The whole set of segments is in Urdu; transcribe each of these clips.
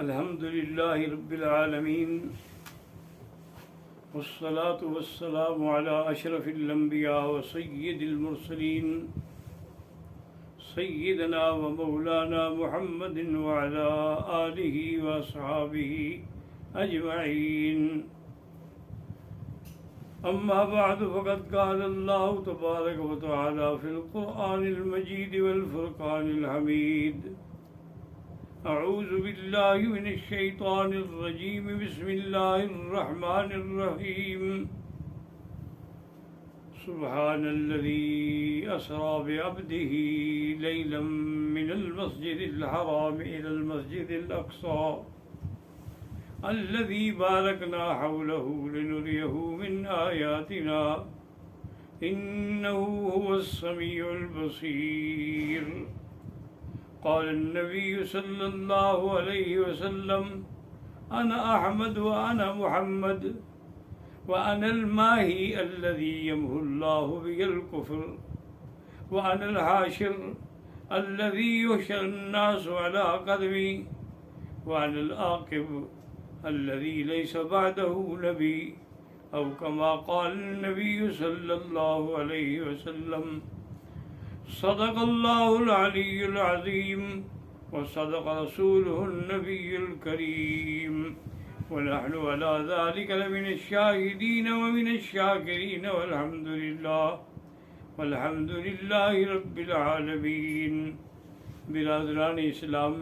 الحمد للہ رب العالمین والصلاة والسلام علی اشرف الانبیاء وسید المرسلین سیدنا و مولانا محمد وعلی آلہ واصحابہ اجمعین. اما بعد فقد قال اللہ تبارک و تعالی فی القرآن المجید والفرقان الحمید. اعوذ باللہ من الشیطان الرجیم بسم اللہ الرحمن الرحیم. سبحان الذی اسری بعبدہ لیلا من المسجد الحرام الى المسجد الاقصى الذي باركنا حوله لنريه من آياتنا إنه هو السميع البصير. قال النبي صلى الله عليه وسلم أنا أحمد وأنا محمد وأنا الماهي الذي يمحو الله به الكفر وأنا الحاشر الذي يحشر الناس على قدمي وأنا العاقب الذي ليس بعده نبي أو كما قال النبي صلى الله عليه وسلم. صدق الله العلي العظيم وصدق رسوله النبي الكريم ونحن على ذلك لمن الشاهدين ومن الشاكرين والحمد لله رب العالمين. برادران اسلام،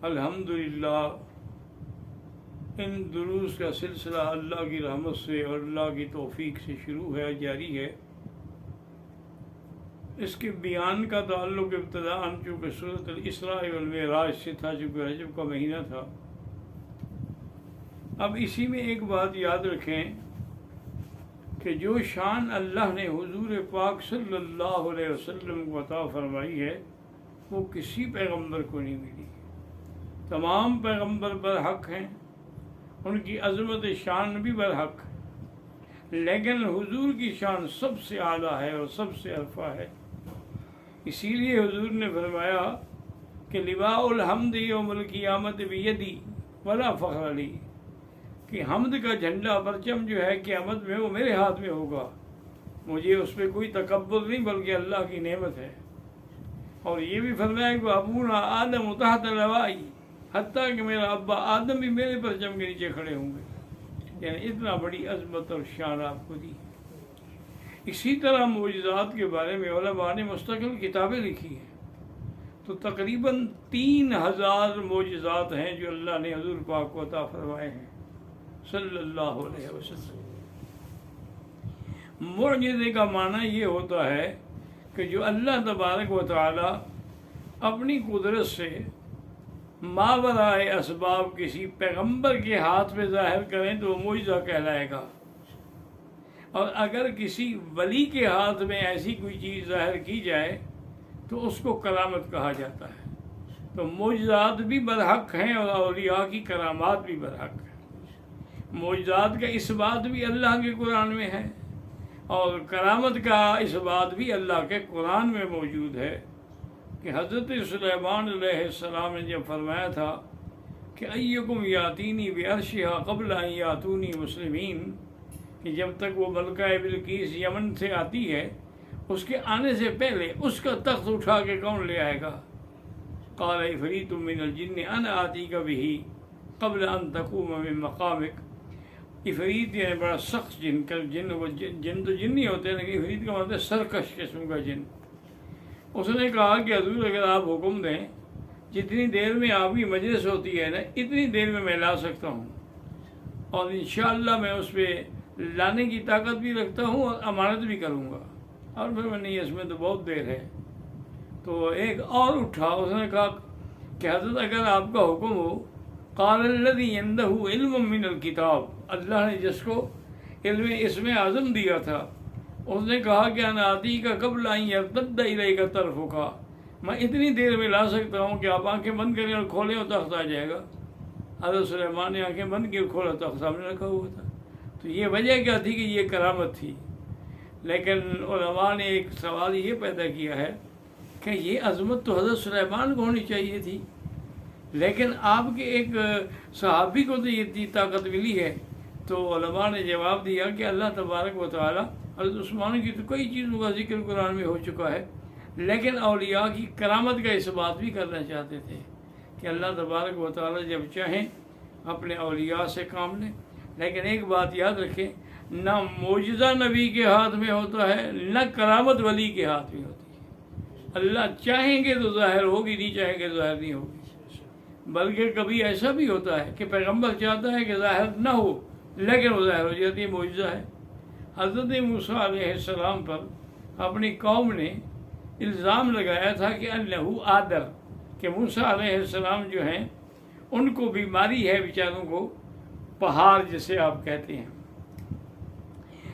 الحمدللہ ان دروس کا سلسلہ اللہ کی رحمت سے اور اللہ کی توفیق سے شروع ہے، جاری ہے. اس کے بیان کا تعلق ابتداءً چونکہ سورۃ الاسراء والمعراج سے تھا، چونکہ رجب کا مہینہ تھا. اب اسی میں ایک بات یاد رکھیں کہ جو شان اللہ نے حضور پاک صلی اللہ علیہ وسلم کو عطا فرمائی ہے وہ کسی پیغمبر کو نہیں ملی. تمام پیغمبر برحق ہیں، ان کی عظمت شان بھی برحق، لیکن حضور کی شان سب سے اعلیٰ ہے اور سب سے عرفہ ہے. اسی لیے حضور نے فرمایا کہ لواء الحمد یوم القیامت بیدی ولا فخر علی، کہ حمد کا جھنڈا پرچم جو ہے قیامت میں وہ میرے ہاتھ میں ہوگا، مجھے اس پہ کوئی تکبر نہیں بلکہ اللہ کی نعمت ہے. اور یہ بھی فرمایا کہ ابونا آدم تحت لوائی، حتیٰ کہ میرا ابا آدم بھی میرے پرچم کے نیچے کھڑے ہوں گے. یعنی اتنا بڑی عظمت اور شان آپ کو دی. اسی طرح معجزات کے بارے میں علماء نے مستقل کتابیں لکھی ہیں، تو تقریباً 3000 معجزات ہیں جو اللہ نے حضور پاک کو عطا فرمائے ہیں صلی اللہ علیہ وسلم. معجزے کا معنی یہ ہوتا ہے کہ جو اللہ تبارک و تعالی اپنی قدرت سے ماورائے اسباب کسی پیغمبر کے ہاتھ میں ظاہر کریں تو وہ معجزہ کہلائے گا، اور اگر کسی ولی کے ہاتھ میں ایسی کوئی چیز ظاہر کی جائے تو اس کو کرامت کہا جاتا ہے. تو معجزات بھی برحق ہیں اور اولیاء کی کرامات بھی برحق ہیں. معجزات کا اس بات بھی اللہ کے قرآن میں ہے اور کرامت کا اس بات بھی اللہ کے قرآن میں موجود ہے کہ حضرت سلیمان علیہ السلام نے جب فرمایا تھا کہ ایکم یاتینی بعرشہا قبل ان یاتونی مسلمین، کہ جب تک وہ ملکہ بلقیس یمن سے آتی ہے اس کے آنے سے پہلے اس کا تخت اٹھا کے کون لے آئے گا؟ قال عفریت من الجن انا آتیک بہ قبل ان تقوم من مقامک. عفریت یعنی بڑا سخت جن کا جن تو جن نہیں ہوتے ہیں، لیکن عفریت کا مطلب سرکش قسم کا جن. اس نے کہا کہ حضور اگر آپ حکم دیں جتنی دیر میں آپ کی مجلس ہوتی ہے نا اتنی دیر میں لا سکتا ہوں، اور انشاءاللہ میں اس پہ لانے کی طاقت بھی رکھتا ہوں اور امانت بھی کروں گا. اور پھر میں نہیں، اس میں تو بہت دیر ہے. تو ایک اور اٹھا، اس نے کہا کہ حضرت اگر آپ کا حکم ہو، قال الذی عندہ علم من الکتاب، اللہ نے جس کو علم اسم اعظم دیا تھا اس نے کہا کہ انا آتی کا قبل ان یرتد الیک طرفک، میں اتنی دیر میں لا سکتا ہوں کہ آپ آنکھیں بند کریں اور کھولیں اور تخت آ جائے گا. حضرت سلیمان نے آنکھیں بند کی اور کھولا، تخت سامنے رکھا ہوا تھا. تو یہ وجہ کیا تھی کہ یہ کرامت تھی. لیکن علماء نے ایک سوال یہ پیدا کیا ہے کہ یہ عظمت تو حضرت سلیمان کو ہونی چاہیے تھی، لیکن آپ کے ایک صحابی کو تو یہ اتنی طاقت ملی ہے۔ تو علماء نے جواب دیا کہ اللہ تبارک و تعالیٰ، حضرت عثمان کی تو کئی چیزوں کا ذکر قرآن میں ہو چکا ہے، لیکن اولیاء کی کرامت کا اس بات بھی کرنا چاہتے تھے کہ اللہ تبارک و تعالیٰ جب چاہیں اپنے اولیاء سے کام لیں۔ لیکن ایک بات یاد رکھیں، نہ معجزہ نبی کے ہاتھ میں ہوتا ہے، نہ کرامت ولی کے ہاتھ میں ہوتی ہے۔ اللہ چاہیں گے تو ظاہر ہوگی، نہیں چاہیں گے تو ظاہر نہیں ہوگی۔ بلکہ کبھی ایسا بھی ہوتا ہے کہ پیغمبر چاہتا ہے کہ ظاہر نہ ہو، لیکن وہ ظاہر ہو جاتی ہے، معجزہ ہے۔ حضرت موسیٰ علیہ السلام پر اپنی قوم نے الزام لگایا تھا کہ انہو آدر، کہ موسیٰ علیہ السلام جو ہیں ان کو بیماری ہے بیچاروں کو، پہاڑ جسے آپ کہتے ہیں،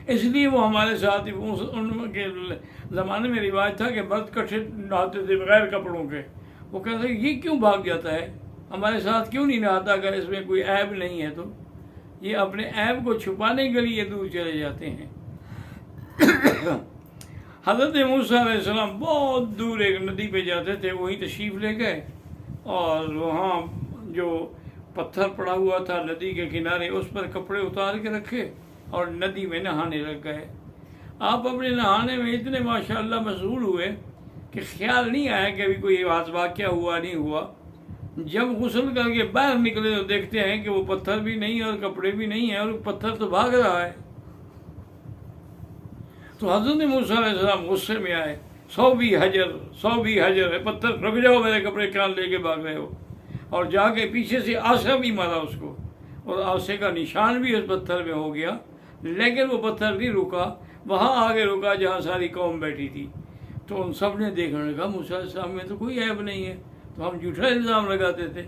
اس لیے وہ ہمارے ساتھ ان کے زمانے میں رواج تھا کہ مرد کٹھے نہاتے تھے بغیر کپڑوں کے۔ وہ کہتے ہیں یہ کیوں بھاگ جاتا ہے، ہمارے ساتھ کیوں نہیں نہاتا اگر اس میں کوئی عیب نہیں ہے؟ تو یہ اپنے عیب کو چھپانے کے لیے دور چلے جاتے ہیں۔ حضرت موسیٰ علیہ السلام بہت دور ایک ندی پہ جاتے تھے، وہیں تشریف لے گئے اور وہاں جو پتھر پڑا ہوا تھا ندی کے کنارے، اس پر کپڑے اتار کے رکھے اور ندی میں نہانے لگ گئے۔ آپ اپنے نہانے میں اتنے ماشاءاللہ مشغول ہوئے کہ خیال نہیں آیا کہ ابھی کوئی واقعہ ہوا نہیں ہوا۔ جب غسل کر کے باہر نکلے تو دیکھتے ہیں کہ وہ پتھر بھی نہیں اور کپڑے بھی نہیں ہیں، اور پتھر تو بھاگ رہا ہے۔ تو حضرت موسیٰ علیہ السلام غصے میں آئے، سو بھی حجر ہے، پتھر رک جاؤ، میرے کپڑے کہاں لے کے بھاگ رہے ہو؟ اور جا کے پیچھے سے آسا بھی مارا اس کو، اور آسے کا نشان بھی اس پتھر میں ہو گیا، لیکن وہ پتھر نہیں رکا، وہاں آگے رکا جہاں ساری قوم بیٹھی تھی۔ تو ان سب نے دیکھنے لگا موسیٰ علیہ السلام میں تو کوئی عیب نہیں ہے، تو ہم جھوٹا الزام لگاتے تھے۔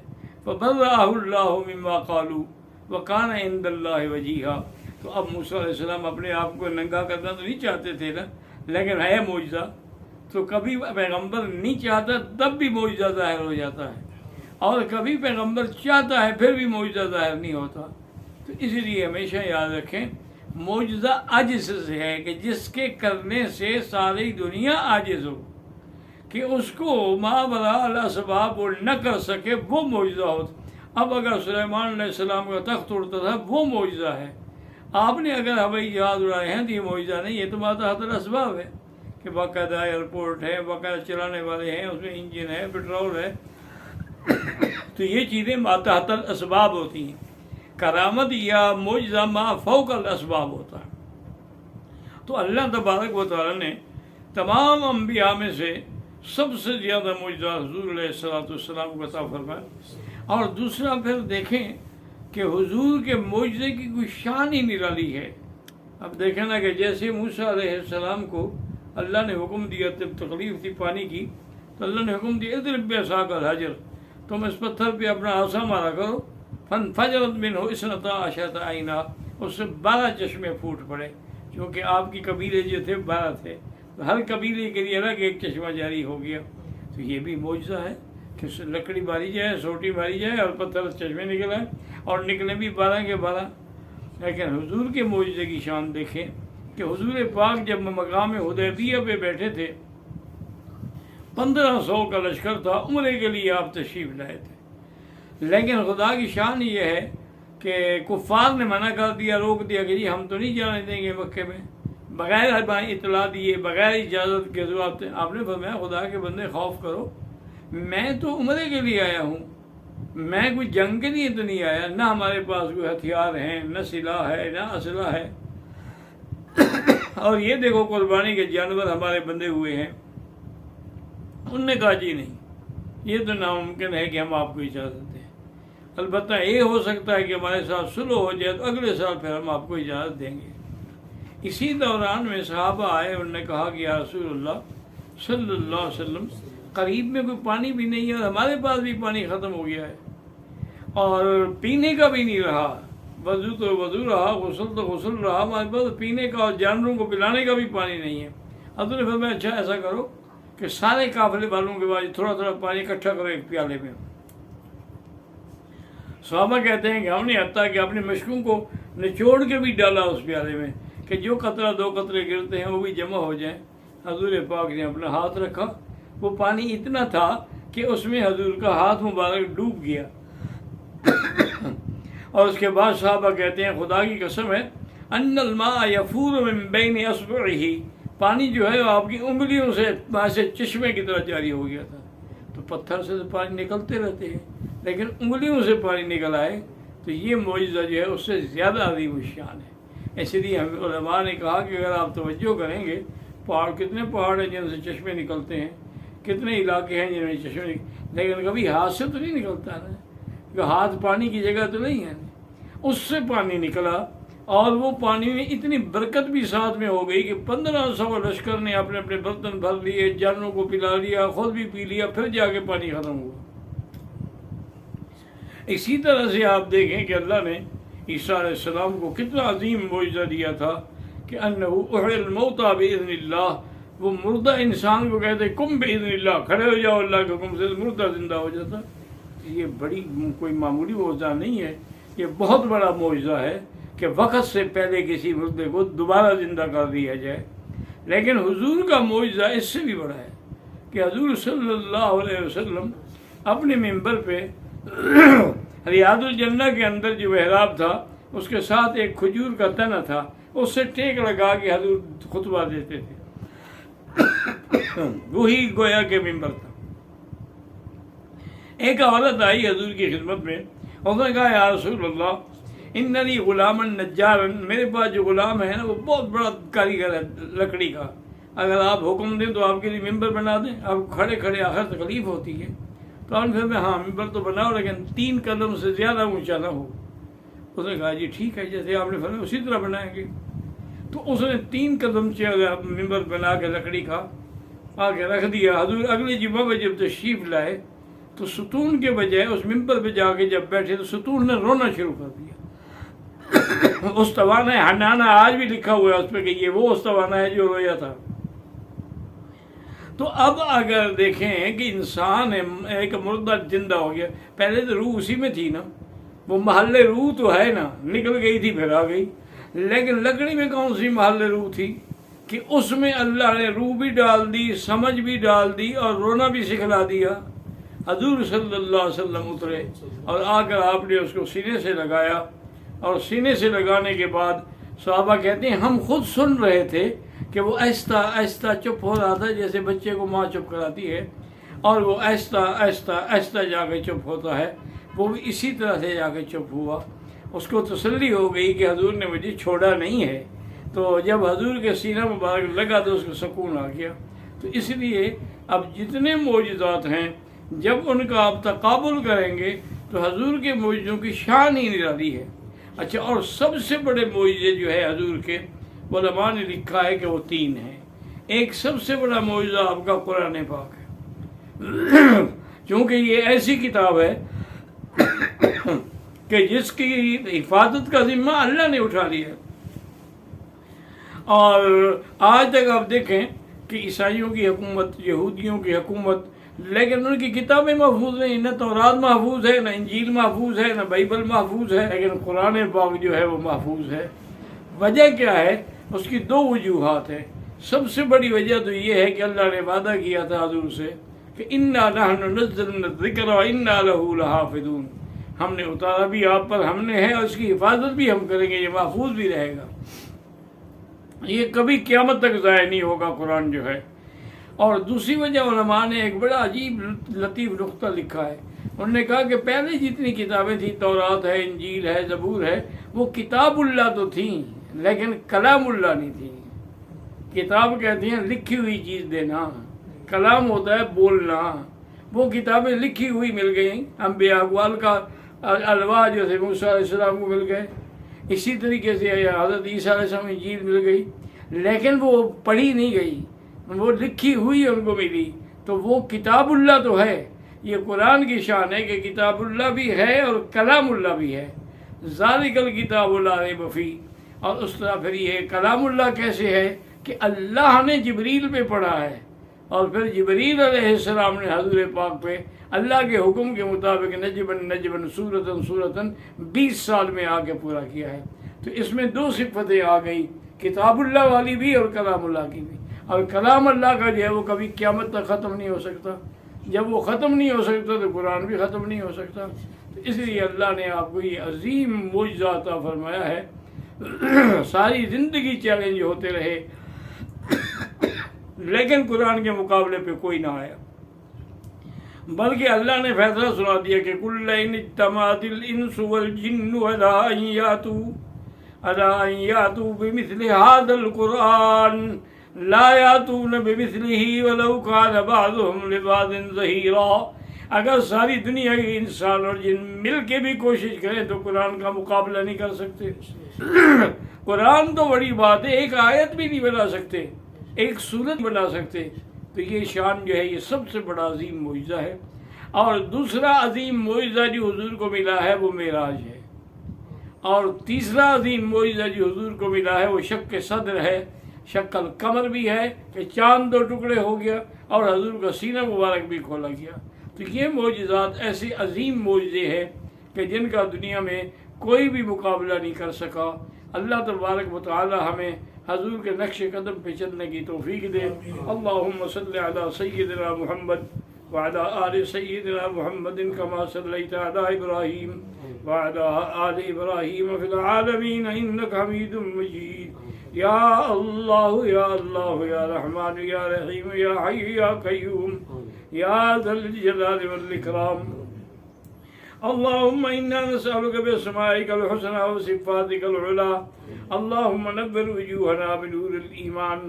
فَبَرَّأَهُ اللَّهُ مِمَّا قَالُوا وَكَانَ عِندَ اللَّهِ وَجِيهًا۔ تو اب موسیٰ علیہ السلام اپنے آپ کو ننگا کرنا تو نہیں چاہتے تھے نا، لیکن ہے معجزہ، تو کبھی پیغمبر نہیں چاہتا تب بھی معجزہ ظاہر ہو جاتا ہے، اور کبھی پیغمبر چاہتا ہے پھر بھی معجزہ ظاہر نہیں ہوتا۔ تو اس لیے ہمیشہ یاد رکھیں، معجزہ عجز سے ہے کہ جس کے کرنے سے ساری دنیا عاجز ہو، کہ اس کو ما وراء الاسباب وہ نہ کر سکے، وہ معجزہ ہوتا۔ اب اگر سلیمان علیہ السلام کا تخت اڑتا تھا وہ معجزہ ہے، آپ نے اگر ہوائی جہاز اڑائے ہیں تو یہ معجزہ نہیں، یہ تو ماتحت الاسباب ہے کہ باقاعدہ ایئرپورٹ ہے، باقاعدہ چلانے والے ہیں، اس میں انجن ہے، پیٹرول ہے، تو یہ چیزیں ماتحت الاسباب ہوتی ہیں۔ کرامت یا معجزہ ما فوق الاسباب ہوتا ہے۔ تو اللہ تبارک و تعالیٰ نے تمام انبیاء میں سے سب سے زیادہ معجزہ حضور علیہ السلام کو عطا فرمایا۔ اور دوسرا پھر دیکھیں کہ حضور کے معجزے کی کوئی شان ہی نرالی ہے۔ اب دیکھیں نا کہ جیسے موسیٰ علیہ السلام کو اللہ نے حکم دیا، تب تکلیف تھی پانی کی، تو اللہ نے حکم دیا اضرب بعصاک الحجر، تم اس پتھر پہ اپنا عصا مارا کرو، فانفجرت منہ اثنتا عشرۃ عینا، اس سے 12 چشمے پھوٹ پڑے، کیونکہ آپ کی قبیلے جو تھے 12 تھے، تو ہر قبیلے کے لیے الگ ایک چشمہ جاری ہو گیا۔ تو یہ بھی معجزہ ہے کہ لکڑی ماری جائے، سوٹی ماری جائے اور پتھر چشمے نکل آئے، اور نکلے بھی 12 کے 12۔ لیکن حضور کے معجزے کی شان دیکھیں کہ حضور پاک جب مقام حدیبیہ پہ بیٹھے تھے، 1500 کا لشکر تھا، عمرے کے لیے آپ تشریف لائے تھے، لیکن خدا کی شان یہ ہے کہ کفار نے منع کر دیا، روک دیا کہ جی ہم تو نہیں جانے دیں گے مکے میں، بغیر اطلاع دیے، بغیر اجازت کے۔ آپ نے فرمایا خدا کے بندے خوف کرو، میں تو عمرے کے لیے آیا ہوں، میں کوئی جنگ کے لیے تو نہیں آیا، نہ ہمارے پاس کوئی ہتھیار ہیں، نہ سلاح ہے، نہ اسلحہ ہے، اور یہ دیکھو قربانی کے جانور ہمارے بندے ہوئے ہیں۔ انہوں نے کہا جی نہیں، یہ تو ناممکن ہے کہ ہم آپ کو اجازت دیں، البتہ یہ ہو سکتا ہے کہ ہمارے ساتھ صلح ہو جائے تو اگلے سال پھر ہم آپ کو اجازت دیں گے۔ اسی دوران میں صحابہ آئے، انہوں نے کہا کہ یا رسول اللہ صلی اللہ علیہ وسلم، قریب میں کوئی پانی بھی نہیں ہے اور ہمارے پاس بھی پانی ختم ہو گیا ہے، اور پینے کا بھی نہیں رہا، وضو تو وضو رہا، غسل تو غسل رہا، ہمارے پاس پینے کا اور جانوروں کو پلانے کا بھی پانی نہیں ہے۔ حضرت نے فرمایا اچھا ایسا کرو کہ سارے قافلے والوں کے بعد تھوڑا تھوڑا پانی اکٹھا کرو ایک پیالے میں۔ صحابہ کہتے ہیں کہ ہم نے حتیٰ کہ اپنے مشکوں کو نچوڑ کے بھی ڈالا اس پیالے میں کہ جو قطرہ 2 قطرے گرتے ہیں وہ بھی جمع ہو جائیں۔ حضور پاک نے اپنا ہاتھ رکھا، وہ پانی اتنا تھا کہ اس میں حضور کا ہاتھ مبارک ڈوب گیا۔ اور اس کے بعد صحابہ کہتے ہیں خدا کی قسم ہے ان الماء یفور من بین اصبعہ، پانی جو ہے وہ آپ کی انگلیوں سے ایسے چشمے کی طرح جاری ہو گیا تھا۔ تو پتھر سے تو پانی نکلتے رہتے ہیں، لیکن انگلیوں سے پانی نکل آئے تو یہ معجزہ جو ہے اس سے زیادہ عظیم الشان ہے۔ اس لیے ہم علماء نے کہا کہ اگر آپ توجہ کریں گے، کتنے پہاڑ ہیں جن سے چشمے نکلتے ہیں، کتنے علاقے ہیں جن میں چشمے لیکن کبھی ہاتھ سے تو نہیں نکلتا نا، کہ ہاتھ پانی کی جگہ تو نہیں ہے، اس سے پانی نکلا، اور وہ پانی میں اتنی برکت بھی ساتھ میں ہو گئی کہ 1500 لشکر نے اپنے اپنے برتن بھر لیے، جانوں کو پلا لیا، خود بھی پی لیا، پھر جا کے پانی ختم ہوا۔ اسی طرح سے آپ دیکھیں کہ اللہ نے عیسیٰ علیہ السلام کو کتنا عظیم معجزہ دیا تھا کہ انہ احیی الموتیٰ باذن اللہ، وہ مردہ انسان کو کہتے کم باذن اللہ، کھڑے ہو جاؤ اللہ کے حکم سے، مردہ زندہ ہو جاتا۔ یہ بڑی کوئی معمولی معجزہ نہیں ہے، یہ بہت بڑا معجزہ ہے کہ وقت سے پہلے کسی مردے کو دوبارہ زندہ کر دیا جائے۔ لیکن حضور کا معجزہ اس سے بھی بڑا ہے کہ حضور صلی اللہ علیہ وسلم اپنے منبر پہ ریاض الجنہ کے اندر جو محراب تھا اس کے ساتھ ایک کھجور کا تنا تھا، اس سے ٹیک لگا کے حضور خطبہ دیتے تھے، وہی گویا کے منبر تھا۔ ایک عورت آئی حضور کی خدمت میں، اس نے کہا یا رسول اللہ ان لی غلاما نجارا، میرے پاس جو غلام ہے نا وہ بہت بڑا کاریگر ہے لکڑی کا، اگر آپ حکم دیں تو آپ کے لیے ممبر بنا دیں، آپ کھڑے کھڑے آخر تکلیف ہوتی ہے۔ تو آپ نے پھر ہاں ممبر تو بناؤ لیکن 3 قدم سے زیادہ اونچا نہ ہو۔ اس نے کہا جی ٹھیک ہے، جیسے آپ نے فرمایا اسی طرح بنائیں گے۔ تو اس نے 3 قدم ممبر بنا کے لکڑی کا آ کے رکھ دیا۔ حضور اگلے جمعہ میں جب تشریف لائے تو ستون کے بجائے اس ممبر پہ جا کے جب بیٹھے تو ستون نے رونا شروع کر دیا۔ استوانہ حنانہ آج بھی لکھا ہوا ہے اس پہ کہ یہ وہ استوانہ ہے جو رویا تھا۔ تو اب اگر دیکھیں کہ انسان ایک مردہ زندہ ہو گیا، پہلے تو روح اسی میں تھی نا، وہ محل روح تو ہے نا، نکل گئی تھی پھر آ گئی، لیکن لکڑی میں کون سی محل روح تھی کہ اس میں اللہ نے روح بھی ڈال دی، سمجھ بھی ڈال دی اور رونا بھی سکھلا دیا۔ حضور صلی اللہ علیہ وسلم اترے اور آ کر آپ نے اس کو سینے سے لگایا، اور سینے سے لگانے کے بعد صحابہ کہتے ہیں ہم خود سن رہے تھے کہ وہ آہستہ آہستہ چپ ہو رہا تھا، جیسے بچے کو ماں چپ کراتی ہے، اور وہ آہستہ آہستہ آہستہ جا کے چپ ہوتا ہے، وہ بھی اسی طرح سے جا کے چپ ہوا۔ اس کو تسلی ہو گئی کہ حضور نے مجھے چھوڑا نہیں ہے، تو جب حضور کے سینہ مبارک لگا تو اس کو سکون آ گیا۔ تو اس لیے اب جتنے معجزات ہیں جب ان کا آپ تقابل کریں گے تو حضور کے معجزوں کی شان ہی نرالی ہے۔ اچھا، اور سب سے بڑے معجزے جو ہے حضور کے، علماء نے لکھا ہے کہ وہ 3 ہیں۔ ایک سب سے بڑا معجزہ آپ کا قرآن پاک ہے، چونکہ یہ ایسی کتاب ہے کہ جس کی حفاظت کا ذمہ اللہ نے اٹھا لیا۔ اور آج تک آپ دیکھیں کہ عیسائیوں کی حکومت، یہودیوں کی حکومت، لیکن ان کی کتابیں محفوظ ہیں، نہ تورات محفوظ ہے، نہ انجیل محفوظ ہے، نہ بائبل محفوظ ہے، لیکن قرآن پاک جو ہے وہ محفوظ ہے۔ وجہ کیا ہے؟ اس کی 2 وجوہات ہیں۔ سب سے بڑی وجہ تو یہ ہے کہ اللہ نے وعدہ کیا تھا حضور سے کہ انا نحن نزلنا الذکر وانا لہ لحافظون، ہم نے اتارا بھی آپ پر، ہم نے ہے، اور اس کی حفاظت بھی ہم کریں گے، یہ محفوظ بھی رہے گا، یہ کبھی قیامت تک ضائع نہیں ہوگا قرآن جو ہے۔ اور دوسری وجہ علماء نے ایک بڑا عجیب لطیف نقطہ لکھا ہے، انہوں نے کہا کہ پہلے جتنی کتابیں تھیں، تورات ہے، انجیل ہے، زبور ہے، وہ کتاب اللہ تو تھیں لیکن کلام اللہ نہیں تھی۔ کتاب کہتے ہیں لکھی ہوئی چیز دینا، کلام ہوتا ہے بولنا۔ وہ کتابیں لکھی ہوئی مل گئیں، انبیاء اقوال کا الواح جیسے موسیٰ علیہ السلام کو مل گئے، اسی طریقے سے حضرت عیسیٰ علیہ السلام انجیل مل گئی، لیکن وہ پڑھی نہیں گئی، وہ لکھی ہوئی ان کو ملی۔ تو وہ کتاب اللہ تو ہے، یہ قرآن کی شان ہے کہ کتاب اللہ بھی ہے اور کلام اللہ بھی ہے۔ ذالک الکتاب لا ریب فیہ، اور اس طرح پھر یہ کلام اللہ کیسے ہے کہ اللہ نے جبریل پہ پڑھا ہے، اور پھر جبریل علیہ السلام نے حضور پاک پہ اللہ کے حکم کے مطابق نجماً سورتاً سورتاً 20 سال میں آ کے پورا کیا ہے۔ تو اس میں 2 صفتیں آ گئی، کتاب اللہ والی بھی اور کلام اللہ کی بھی۔ اور کلام اللہ کا جو ہے وہ کبھی قیامت تک ختم نہیں ہو سکتا. جب وہ ختم نہیں ہو سکتا تو قرآن بھی ختم نہیں ہو سکتا. تو اس لیے اللہ نے آپ کو یہ عظیم معجزہ عطا فرمایا ہے. ساری زندگی چیلنج ہوتے رہے لیکن قرآن کے مقابلے پہ کوئی نہ آیا، بلکہ اللہ نے فیصلہ سنا دیا کہ کل ان اجتمعت الانس والجن علی ان یاتوا بمثل هذا القرآن لا یاتون بمثلہ ولو کان بعضهم لبعض ظہیرا. اگر ساری دنیا کے انسان اور جن مل کے بھی کوشش کریں تو قرآن کا مقابلہ نہیں کر سکتے. قرآن تو بڑی بات ہے، ایک آیت بھی نہیں بنا سکتے، ایک سورت بنا سکتے. تو یہ شان جو ہے یہ سب سے بڑا عظیم معجزہ ہے. اور دوسرا عظیم معجزہ جو حضور کو ملا ہے وہ معراج ہے. اور تیسرا عظیم معجزہ جو حضور کو ملا ہے وہ شق صدر ہے. شق القمر بھی ہے کہ چاند 2 ٹکڑے ہو گیا اور حضور کا سینہ مبارک بھی کھولا گیا. تو یہ معجزات ایسے عظیم معجزے ہیں کہ جن کا دنیا میں کوئی بھی مقابلہ نہیں کر سکا. اللہ تبارک و تعالی ہمیں حضور کے نقش قدم پہ چلنے کی توفیق دے. اللہم صلی علی سیدنا محمد وعلی آل سیدنا محمد کما صلیت علی ابراہیم وعلی آل ابراہیم فی العالمین انک حمید مجید. یا اللہ یا اللہ یا رحمان یا رحیم یا حی یا قیوم یا ذا الجلال والاکرام. اللهم إنا نسألك بأسمائك الحسنى وصفاتك العلى اللهم نبر وجوهنا بنور الإيمان،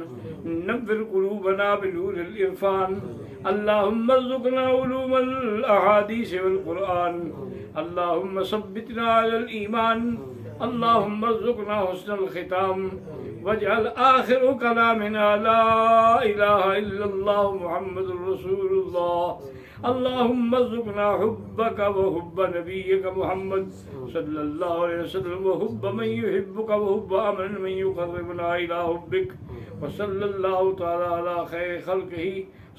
نبر قلوبنا بنور الإرفان. اللهم ارزقنا علوم الأحاديث والقرآن. اللهم ثبتنا على الإيمان. اللهم ارزقنا حسن الختام واجعل آخر كلامنا لا إله إلا الله محمد رسول الله. اللهم ارزقنا حبك وحب نبيك محمد صلى الله عليه وسلم وحب من يحبك وحب عمل من يقربنا إلى حبك. وصلى الله تعالى على خير خلقه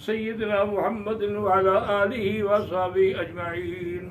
سيدنا محمد وعلى آله وصحبه أجمعين.